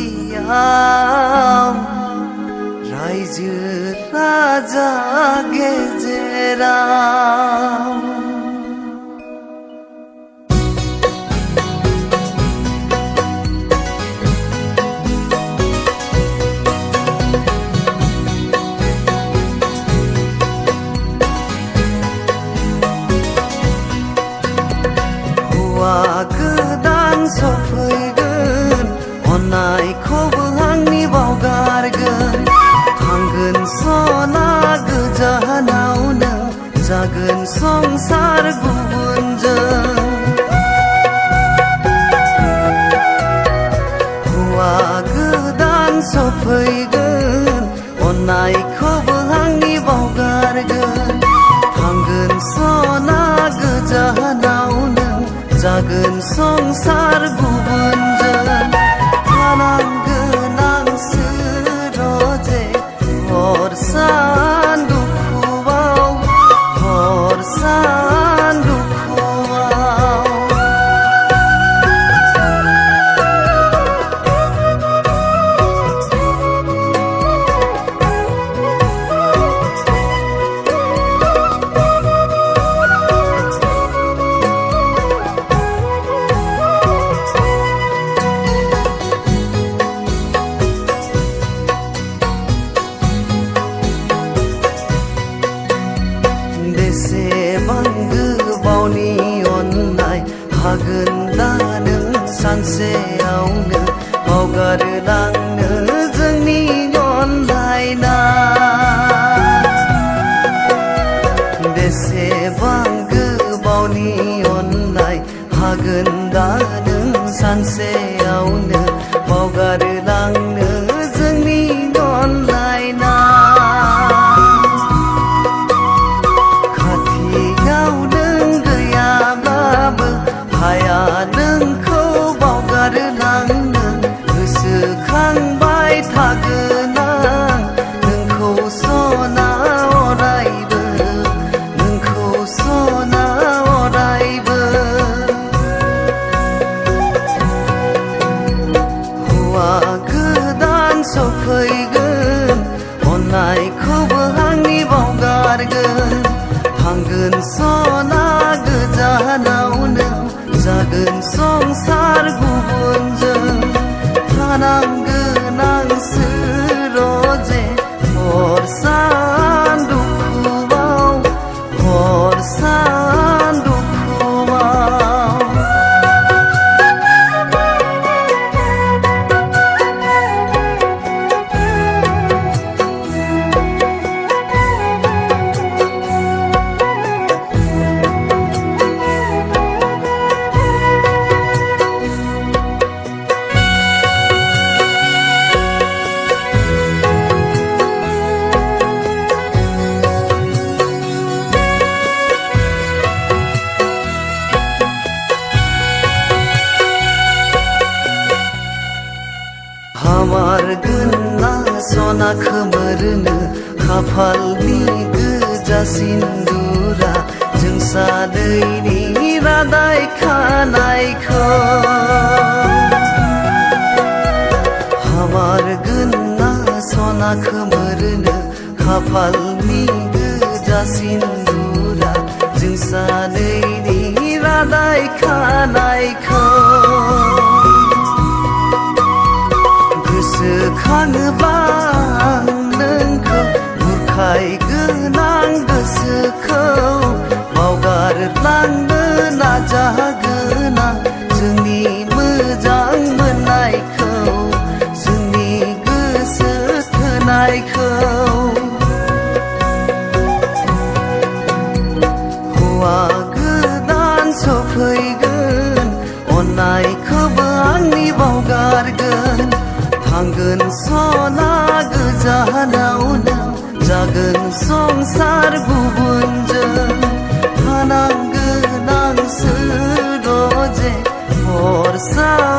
हाबासालियाम रायजो राजा गेजेराव गोदान सफैगोन अननायखौबो आंनि बावगारगोन थांगोन सना गोजानावनो जागोन संसार गुबुनजों हौवा गोदान सफैगोन अननायखौबो आंनि बावगारगोन थांगोन सना गोजानावनो जागोन संसार गुबुनजों थानांगोन आं सोरजे हर सान दुखुआव हर सान दुखुआव बेसेबां गोबावनि अननाय हागोन दा नों सानसेयावनो बावगारलांनो जोंनि अनलायनाय बेसेबां गोबावनि अननाय हागोन दा नों सानसेयावनो बावगारलांनो जोंनि अनलायनाय हाया नोंखौ बावगारलांनो गोसोखांबाय थागोन आं नोंखौ सना अरायबो नोंखौ सना अरायबो हौवा गोदान सफैगोन अननायखौबो आंनि बावगारगोन थांगोन सना गोजानावनो जागोन संसार गुबुनजों थानांगोन आं सोरजे हर सान दुखुआव हर सान दुखुआव हामारगोन सना खोमोरनो खाफालनि गोजा सिन्दुरा जों सानैनि रादाय खानायखौ हामारगोन सना खोमोरनो खाफालनि गोजा सिन्दुरा जों सानैनि रादाय खानायखौ गोसोखाङोबा नोंखौ बुरखायगोन आं गोसोखौ बावगारलांनो नाजागोन आं जोंनि मोजां मोननायखौ जोंनि गोसो थोनायखौ हौवा गोदान सफैगोन अननायखौबो आंनि बावगारगोन थांगोन सना गोजानावनो जागोन संसार गुबुनजों थानांगोन आं सोरजे हर सान